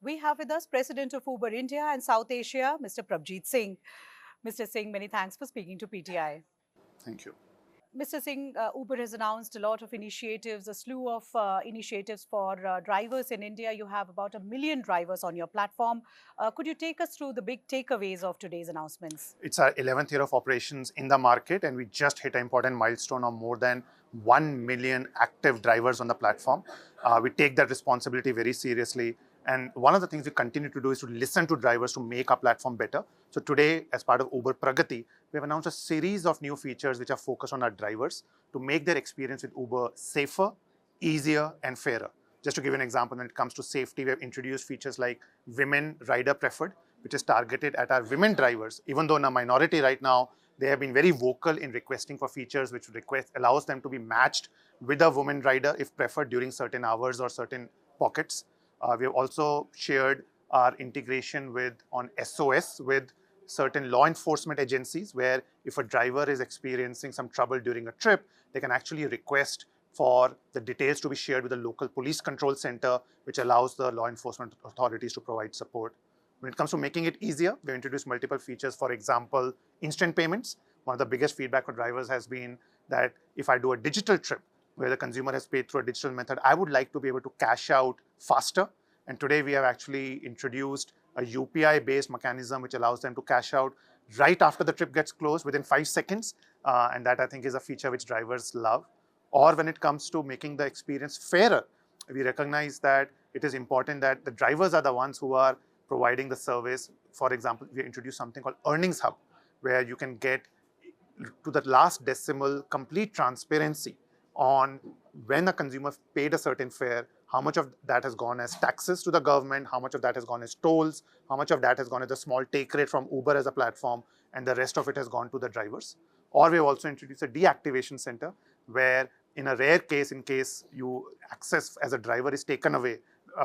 We have with us President of Uber India and South Asia, Mr. Prabhjeet Singh. Mr. Singh, many thanks for speaking to PTI. Thank you. Mr. Singh, Uber has announced a lot of initiatives, a slew of initiatives for drivers in India. You have about 1 million drivers on your platform. Could you take us through the big takeaways of today's announcements? It's our 11th year of operations in the market, and we just hit an important milestone of more than 1 million active drivers on the platform. We take that responsibility very seriously. And one of the things we continue to do is to listen to drivers to make our platform better. So today, as part of Uber Pragati, we have announced a series of new features which are focused on our drivers to make their experience with Uber safer, easier, and fairer. Just to give you an example, when it comes to safety, we have introduced features like women rider preferred, which is targeted at our women drivers. Even though in a minority right now, they have been very vocal in requesting for features which allows them to be matched with a woman rider if preferred during certain hours or certain pockets. We have also shared our integration on SOS with certain law enforcement agencies, where if a driver is experiencing some trouble during a trip, they can actually request for the details to be shared with the local police control center, which allows the law enforcement authorities to provide support. When it comes to making it easier, we've introduced multiple features. For example, instant payments. One of the biggest feedback for drivers has been that if I do a digital trip where the consumer has paid through a digital method, I would like to be able to cash out faster. And today we have actually introduced a UPI-based mechanism which allows them to cash out right after the trip gets closed within 5 seconds. And that, I think, is a feature which drivers love. Or when it comes to making the experience fairer, we recognize that it is important that the drivers are the ones who are providing the service. For example, we introduced something called Earnings Hub, where you can get to the last decimal complete transparency on when a consumer paid a certain fare, how much of that has gone as taxes to the government, how much of that has gone as tolls, how much of that has gone as a small take rate from Uber as a platform, and the rest of it has gone to the drivers. Or we've also introduced a deactivation center, where in a rare case, in case you access as a driver is taken away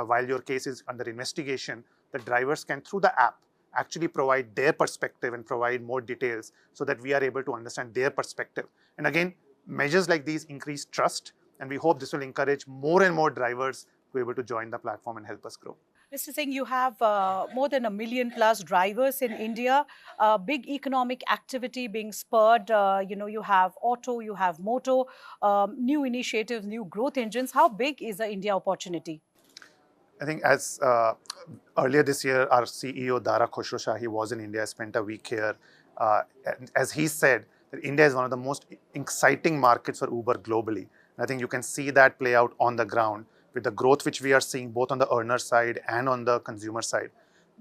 while your case is under investigation, the drivers can, through the app, actually provide their perspective and provide more details so that we are able to understand their perspective. And again, measures like these increase trust, and we hope this will encourage more and more drivers to be able to join the platform and help us grow. Mr. Singh, you have more than 1 million plus drivers in India, big economic activity being spurred. You have auto, you have moto, new initiatives, new growth engines. How big is the India opportunity? I think as earlier this year, our CEO, Dara Khosrow Shahi, was in India, spent a week here. And as he said, that India is one of the most exciting markets for Uber globally. And I think you can see that play out on the ground with the growth which we are seeing both on the earner side and on the consumer side.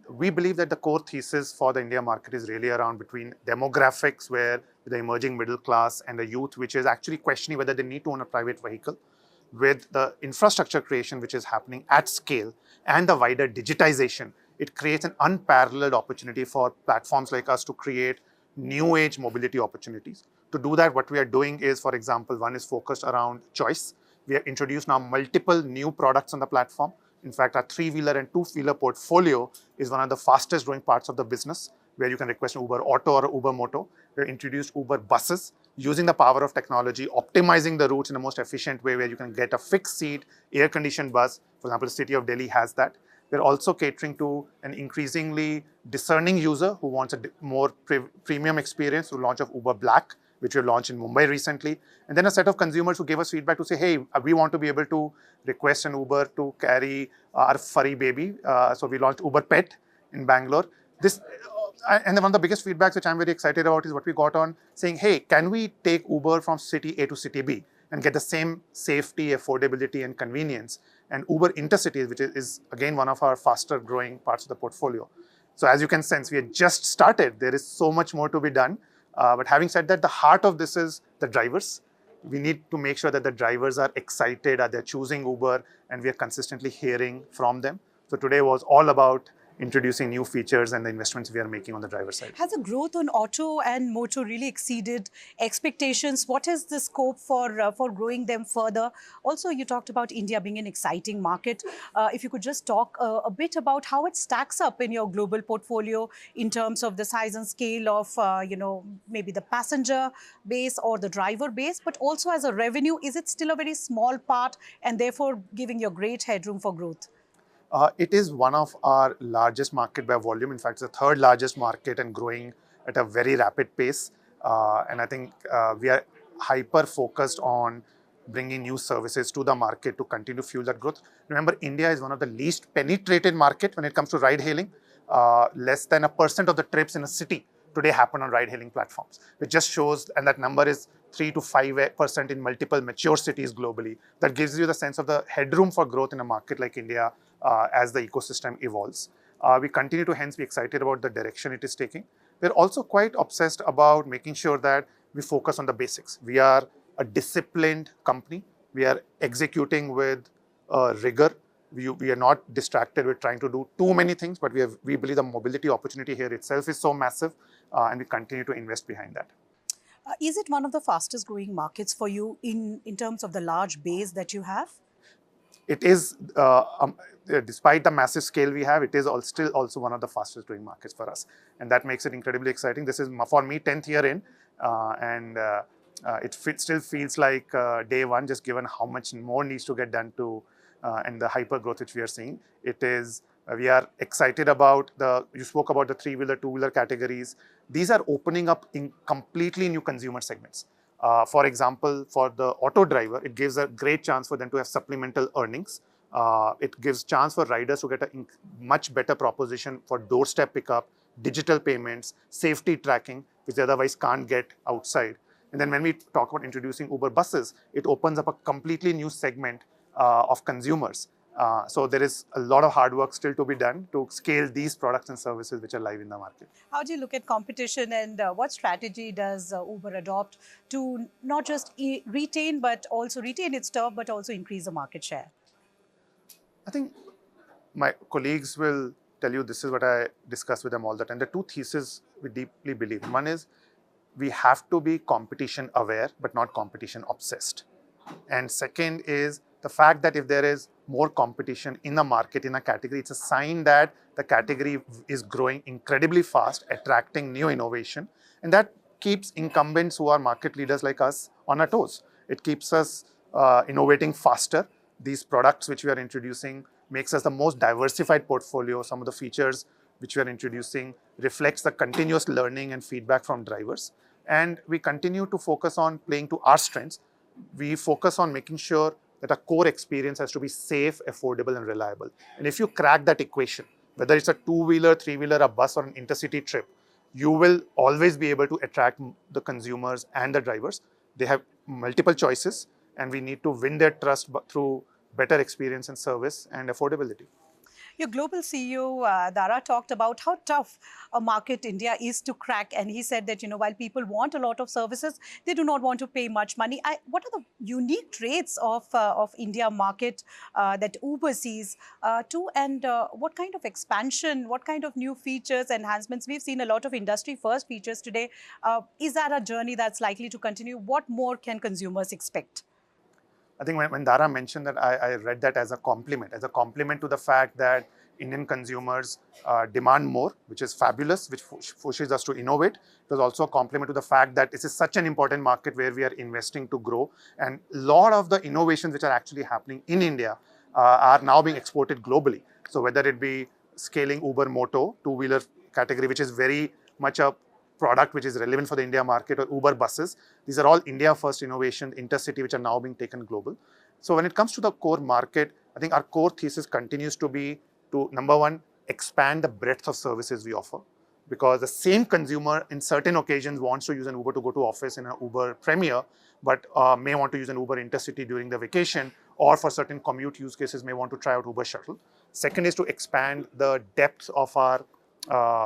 We believe that the core thesis for the India market is really around between demographics, where the emerging middle class and the youth, which is actually questioning whether they need to own a private vehicle, with the infrastructure creation which is happening at scale and the wider digitization. It creates an unparalleled opportunity for platforms like us to create new age mobility opportunities. To do that, what we are doing is, for example, one is focused around choice. We have introduced now multiple new products on the platform. In fact, our 3-wheeler and 2-wheeler portfolio is one of the fastest growing parts of the business, where you can request an Uber Auto or Uber Moto. We have introduced Uber buses, using the power of technology, optimizing the routes in the most efficient way, where you can get a fixed seat, air-conditioned bus. For example, the city of Delhi has that. We're also catering to an increasingly discerning user who wants a more premium experience through launch of Uber Black, which we launched in Mumbai recently. And then a set of consumers who gave us feedback to say, hey, we want to be able to request an Uber to carry our furry baby. So we launched Uber Pet in Bangalore. And one of the biggest feedbacks which I'm very excited about is what we got on saying, hey, can we take Uber from city A to city B and get the same safety, affordability, and convenience? And Uber Intercities, which is again one of our faster growing parts of the portfolio. So as you can sense, we had just started. There is so much more to be done. But having said that, the heart of this is the drivers. We need to make sure that the drivers are excited, that they're choosing Uber, and we are consistently hearing from them. So today was all about introducing new features and the investments we are making on the driver side. Has the growth on auto and moto really exceeded expectations? What is the scope for growing them further? Also, you talked about India being an exciting market. If you could just talk a bit about how it stacks up in your global portfolio in terms of the size and scale of, maybe the passenger base or the driver base, but also as a revenue, is it still a very small part and therefore giving you great headroom for growth? It is one of our largest market by volume. In fact, it's the third largest market and growing at a very rapid pace. And I think we are hyper focused on bringing new services to the market to continue to fuel that growth. Remember, India is one of the least penetrated market when it comes to ride hailing. Less than 1% of the trips in a city today happen on ride-hailing platforms. It just shows, and that number is 3 to 5% in multiple mature cities globally. That gives you the sense of the headroom for growth in a market like India as the ecosystem evolves. We continue to hence be excited about the direction it is taking. We're also quite obsessed about making sure that we focus on the basics. We are a disciplined company. We are executing with rigor. We are not distracted with trying to do too many things, but we believe the mobility opportunity here itself is so massive, and we continue to invest behind that. Is it one of the fastest growing markets for you in terms of the large base that you have? It is, despite the massive scale we have, it is still also one of the fastest growing markets for us. And that makes it incredibly exciting. This is, for me, 10th year in, and it still feels like day one, just given how much more needs to get done to, and the hyper growth which we are seeing. It is, we are excited about you spoke about the three-wheeler, two-wheeler categories. These are opening up in completely new consumer segments. For example, for the auto driver, it gives a great chance for them to have supplemental earnings. It gives chance for riders to get a much better proposition for doorstep pickup, digital payments, safety tracking, which they otherwise can't get outside. And then when we talk about introducing Uber buses, it opens up a completely new segment of consumers. So there is a lot of hard work still to be done to scale these products and services which are live in the market. How do you look at competition, and what strategy does Uber adopt to not just retain its turf, but also increase the market share? I think my colleagues will tell you this is what I discuss with them all the time. The two theses we deeply believe. One is we have to be competition aware, but not competition obsessed. And second is the fact that if there is more competition in the market, in a category, it's a sign that the category is growing incredibly fast, attracting new innovation. And that keeps incumbents who are market leaders like us on our toes. It keeps us innovating faster. These products which we are introducing makes us the most diversified portfolio. Some of the features which we are introducing reflects the continuous learning and feedback from drivers. And we continue to focus on playing to our strengths. We focus on making sure that a core experience has to be safe, affordable, and reliable. And if you crack that equation, whether it's a two-wheeler, three-wheeler, a bus, or an intercity trip, you will always be able to attract the consumers and the drivers. They have multiple choices, and we need to win their trust through better experience and service and affordability. Your global CEO, Dara, talked about how tough a market India is to crack. And he said that, while people want a lot of services, they do not want to pay much money. What are the unique traits of India market that Uber sees too? And what kind of expansion, what kind of new features, enhancements? We've seen a lot of industry-first features today. Is that a journey that's likely to continue? What more can consumers expect? I think when Dara mentioned that, I read that as a compliment to the fact that Indian consumers demand more, which is fabulous, which pushes us to innovate. It was also a compliment to the fact that this is such an important market where we are investing to grow. And a lot of the innovations which are actually happening in India are now being exported globally. So whether it be scaling Uber Moto, two-wheeler category, which is very much a product which is relevant for the India market, or Uber buses. These are all India first innovations, intercity, which are now being taken global. So when it comes to the core market, I think our core thesis continues to be to, number one, expand the breadth of services we offer. Because the same consumer in certain occasions wants to use an Uber to go to office in an Uber Premier, but may want to use an Uber intercity during the vacation, or for certain commute use cases may want to try out Uber shuttle. Second is to expand the depth of our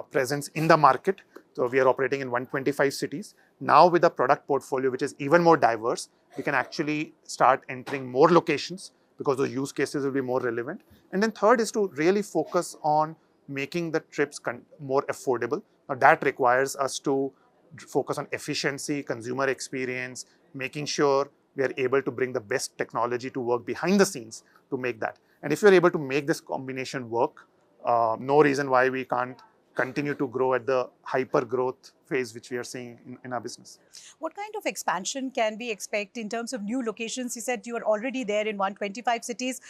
presence in the market. So we are operating in 125 cities. Now with a product portfolio which is even more diverse, we can actually start entering more locations because those use cases will be more relevant. And then third is to really focus on making the trips more affordable. Now that requires us to focus on efficiency, consumer experience, making sure we are able to bring the best technology to work behind the scenes to make that. And if you're able to make this combination work, no reason why we can't continue to grow at the hyper growth phase which we are seeing in our business. What kind of expansion can we expect in terms of new locations? You said you are already there in 125 cities.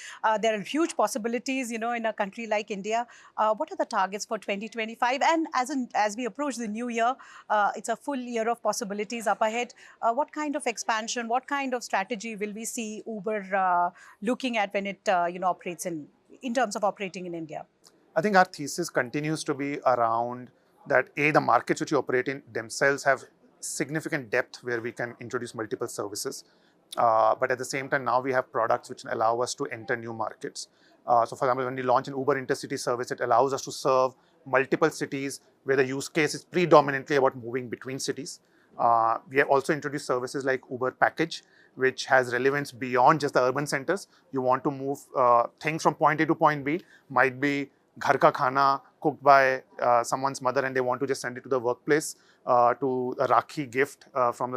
There are huge possibilities, in a country like India. What are the targets for 2025? And as we approach the new year, it's a full year of possibilities up ahead. What kind of expansion, what kind of strategy will we see Uber looking at when it, operates in terms of operating in India? I think our thesis continues to be around that the markets which we operate in themselves have significant depth where we can introduce multiple services. But at the same time, now we have products which allow us to enter new markets. So for example, when we launch an Uber intercity service, it allows us to serve multiple cities where the use case is predominantly about moving between cities. We have also introduced services like Uber Package, which has relevance beyond just the urban centers. You want to move things from point A to point B, might be ghar ka khana cooked by someone's mother and they want to just send it to the workplace, to a Rakhi gift from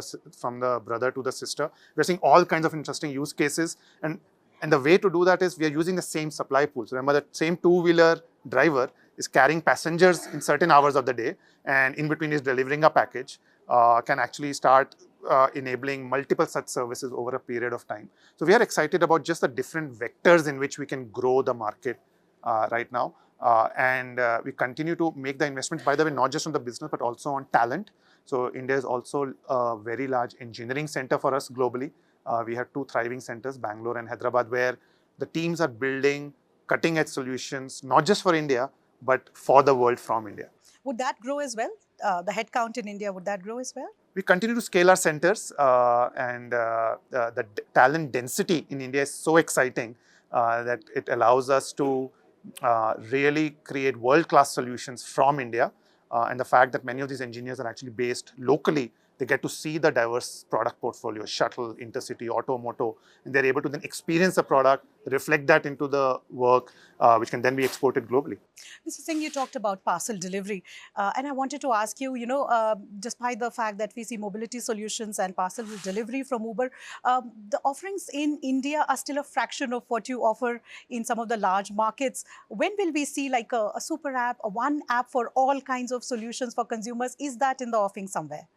the brother to the sister. We're seeing all kinds of interesting use cases. And the way to do that is we are using the same supply pools. Remember, that same two-wheeler driver is carrying passengers in certain hours of the day, and in between is delivering a package, can actually start enabling multiple such services over a period of time. So we are excited about just the different vectors in which we can grow the market right now. And we continue to make the investments, by the way, not just on the business, but also on talent. So India is also a very large engineering center for us globally. We have two thriving centers, Bangalore and Hyderabad, where the teams are building cutting-edge solutions, not just for India, but for the world from India. Would that grow as well? The headcount in India, would that grow as well? We continue to scale our centers, and the talent density in India is so exciting that it allows us to really create world-class solutions from India. And the fact that many of these engineers are actually based locally, they get to see the diverse product portfolio, shuttle, intercity, automotive, and they're able to then experience the product, reflect that into the work, which can then be exported globally. Mr. Singh, you talked about parcel delivery, and I wanted to ask you, despite the fact that we see mobility solutions and parcel delivery from Uber, the offerings in India are still a fraction of what you offer in some of the large markets. When will we see like a super app, a one app for all kinds of solutions for consumers? Is that in the offing somewhere?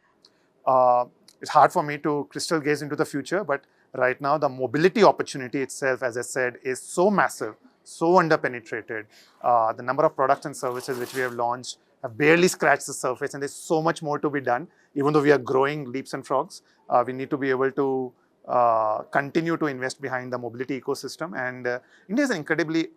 It's hard for me to crystal gaze into the future, but right now the mobility opportunity itself, as I said, is so massive, so underpenetrated. The number of products and services which we have launched have barely scratched the surface, and there's so much more to be done. Even though we are growing leaps and frogs, we need to be able to continue to invest behind the mobility ecosystem. And India is an incredibly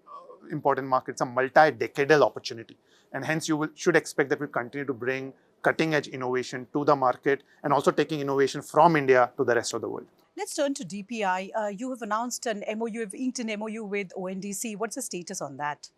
important market. It's a multi-decadal opportunity, and hence you should expect that we continue to bring cutting-edge innovation to the market and also taking innovation from India to the rest of the world. Let's turn to DPI. You have announced an MOU, you've inked an MOU with ONDC. What's the status on that?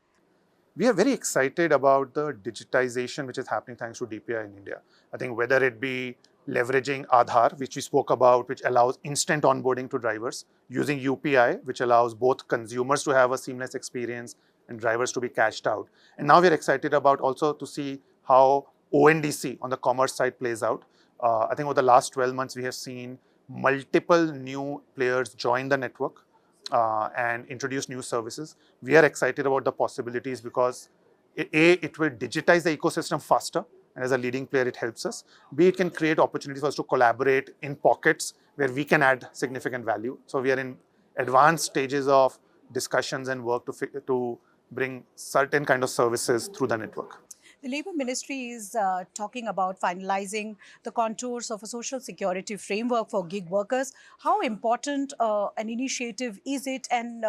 We are very excited about the digitization which is happening thanks to DPI in India. I think whether it be leveraging Aadhaar, which we spoke about, which allows instant onboarding to drivers, using UPI, which allows both consumers to have a seamless experience and drivers to be cashed out. And now we're excited about also to see how ONDC on the commerce side plays out. I think over the last 12 months, we have seen multiple new players join the network and introduce new services. We are excited about the possibilities because it will digitize the ecosystem faster, and as a leading player, it helps us. B, it can create opportunities for us to collaborate in pockets where we can add significant value. So we are in advanced stages of discussions and work to bring certain kind of services through the network. The Labour Ministry is talking about finalizing the contours of a social security framework for gig workers. How important an initiative is it? And,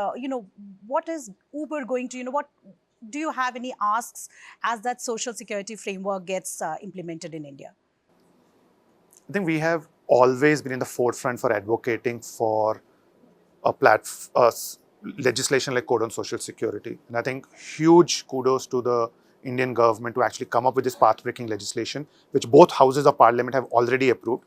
what is Uber going to, what do you have any asks as that social security framework gets implemented in India? I think we have always been in the forefront for advocating for a legislation like Code on Social Security. And I think huge kudos to the Indian government to actually come up with this path-breaking legislation, which both houses of parliament have already approved.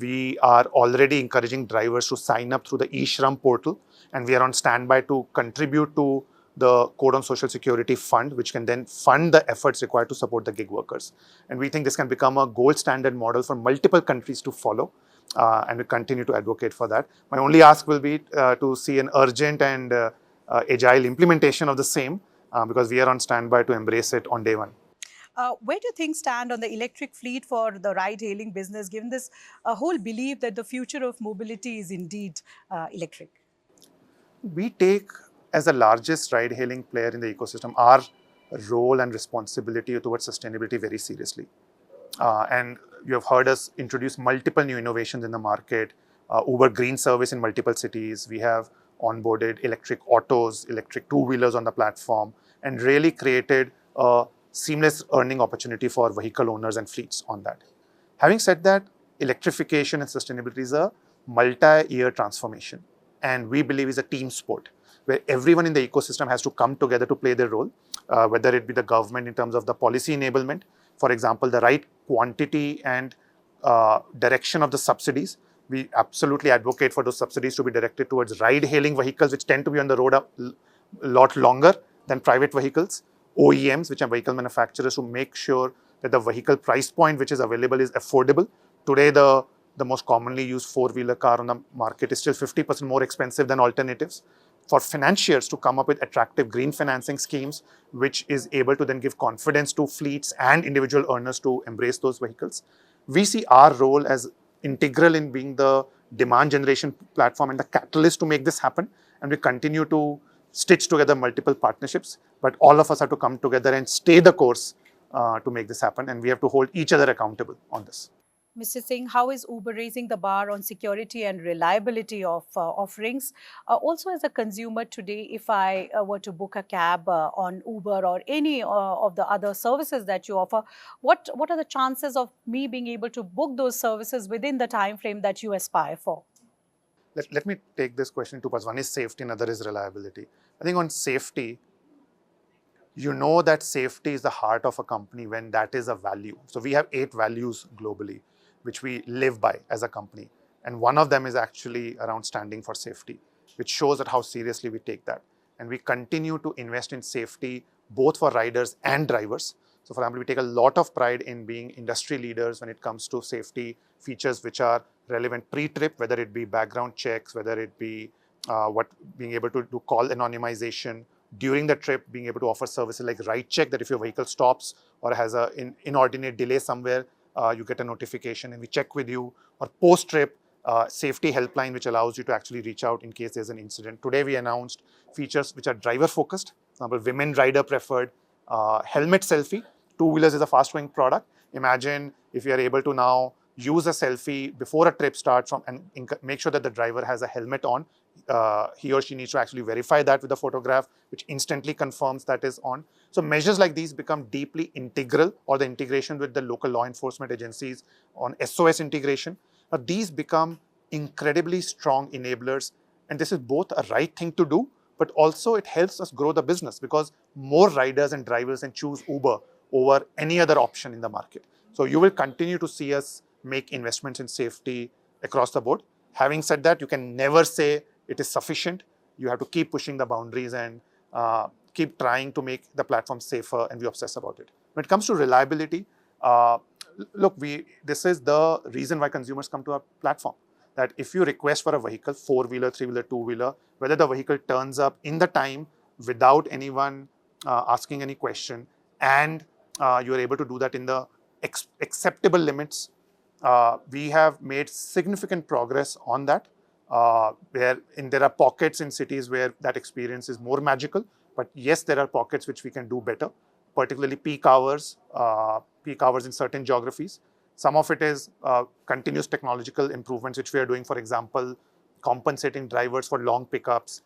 We are already encouraging drivers to sign up through the eShram portal, and we are on standby to contribute to the Code on Social Security Fund, which can then fund the efforts required to support the gig workers. And we think this can become a gold standard model for multiple countries to follow, and we continue to advocate for that. My only ask will be to see an urgent and agile implementation of the same, because we are on standby to embrace it on day one. Where do you think stand on the electric fleet for the ride-hailing business, given this whole belief that the future of mobility is indeed electric? We take, as the largest ride-hailing player in the ecosystem, our role and responsibility towards sustainability very seriously. And you have heard us introduce multiple new innovations in the market. Uber Green Service in multiple cities. We have onboarded electric autos, electric two-wheelers on the platform, and really created a seamless earning opportunity for vehicle owners and fleets on that. Having said that, electrification and sustainability is a multi-year transformation, and we believe is a team sport where everyone in the ecosystem has to come together to play their role, whether it be the government in terms of the policy enablement, for example, the right quantity and direction of the subsidies. We absolutely advocate for those subsidies to be directed towards ride-hailing vehicles, which tend to be on the road a lot longer than private vehicles. OEMs, which are vehicle manufacturers, to make sure that the vehicle price point which is available is affordable. Today, the most commonly used four-wheeler car on the market is still 50% more expensive than alternatives. For financiers to come up with attractive green financing schemes, which is able to then give confidence to fleets and individual earners to embrace those vehicles. We see our role as integral in being the demand generation platform and the catalyst to make this happen. And we continue to stitch together multiple partnerships, but all of us have to come together and stay the course to make this happen. And we have to hold each other accountable on this. Mr. Singh, how is Uber raising the bar on security and reliability of offerings? Also, as a consumer today, if I were to book a cab on Uber or any of the other services that you offer, what are the chances of me being able to book those services within the time frame that you aspire for? Let me take this question in two parts. One is safety, and other is reliability. I think on safety, you know that safety is the heart of a company when that is a value. So we have 8 values globally, which we live by as a company. And one of them is actually around standing for safety, which shows that how seriously we take that. And we continue to invest in safety, both for riders and drivers. So for example, we take a lot of pride in being industry leaders when it comes to safety features which are relevant pre-trip, whether it be background checks, whether it be being able to do call anonymization, during the trip, being able to offer services like ride check, that if your vehicle stops or has an inordinate delay somewhere, you get a notification and we check with you, or post-trip safety helpline, which allows you to actually reach out in case there's an incident. Today, we announced features which are driver-focused. For example, women rider preferred, helmet selfie. Two-wheelers is a fast-growing product. Imagine if you are able to now use a selfie before a trip starts and make sure that the driver has a helmet on. He or she needs to actually verify that with a photograph, which instantly confirms that is on. So measures like these become deeply integral, or the integration with the local law enforcement agencies on SOS integration. Now, these become incredibly strong enablers, and this is both a right thing to do, but also it helps us grow the business because more riders and drivers can choose Uber over any other option in the market. So you will continue to see us make investments in safety across the board. Having said that, you can never say it is sufficient. You have to keep pushing the boundaries and keep trying to make the platform safer, and we obsess about it. When it comes to reliability, look, this is the reason why consumers come to our platform. That if you request for a vehicle, four-wheeler, three-wheeler, two-wheeler, whether the vehicle turns up in the time without anyone asking any question, and you are able to do that in the acceptable limits, we have made significant progress on that. There are pockets in cities where that experience is more magical, but yes, there are pockets which we can do better, particularly peak hours in certain geographies. Some of it is continuous technological improvements which we are doing, for example, compensating drivers for long pickups,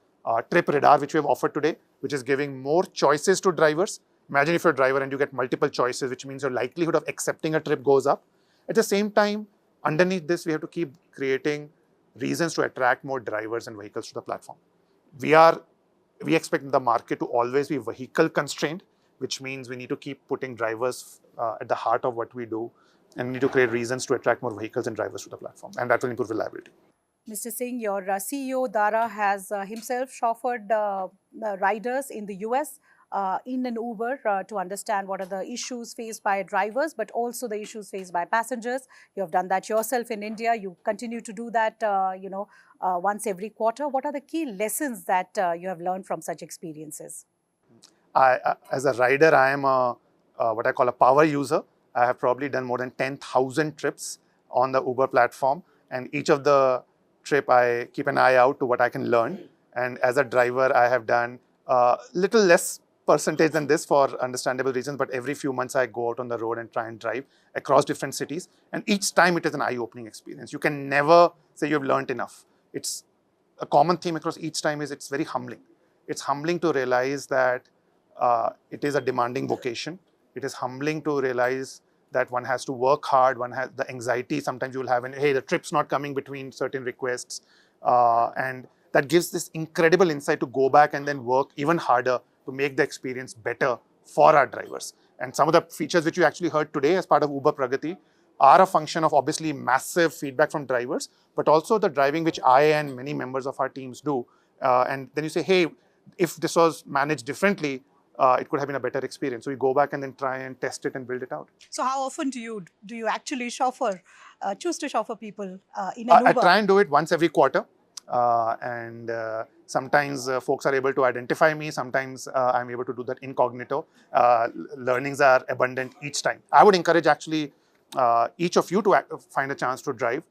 trip radar, which we have offered today, which is giving more choices to drivers. Imagine if you're a driver and you get multiple choices, which means your likelihood of accepting a trip goes up. At the same time, underneath this, we have to keep creating reasons to attract more drivers and vehicles to the platform. We expect the market to always be vehicle constrained, which means we need to keep putting drivers at the heart of what we do, and we need to create reasons to attract more vehicles and drivers to the platform, and that will improve reliability. Mr. Singh, your CEO, Dara, has himself chauffeured riders in the US in an Uber to understand what are the issues faced by drivers, but also the issues faced by passengers. You have done that yourself in India. You continue to do that, once every quarter. What are the key lessons that you have learned from such experiences? As a rider, I am a what I call a power user. I have probably done more than 10,000 trips on the Uber platform, and each of the trip I keep an eye out to what I can learn. And as a driver, I have done little less percentage than this for understandable reasons, but every few months I go out on the road and try and drive across different cities. And each time it is an eye-opening experience. You can never say you've learned enough. It's a common theme across each time is it's very humbling. It's humbling to realize that it is a demanding vocation. It is humbling to realize that one has to work hard. One has the anxiety sometimes you will have, and hey, the trip's not coming between certain requests, and that gives this incredible insight to go back and then work even harder to make the experience better for our drivers. And some of the features which you actually heard today as part of Uber Pragati are a function of obviously massive feedback from drivers, but also the driving which I and many members of our teams do. And then you say, hey, if this was managed differently, it could have been a better experience. So we go back and then try and test it and build it out. So how often do you actually chauffeur, choose to chauffeur people in an I Uber? try and do it once every quarter. And sometimes folks are able to identify me. Sometimes I'm able to do that incognito. Learnings are abundant each time. I would encourage actually each of you to find a chance to drive.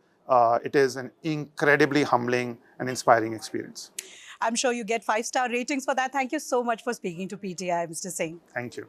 It is an incredibly humbling and inspiring experience. I'm sure you get 5-star ratings for that. Thank you so much for speaking to PTI, Mr. Singh. Thank you.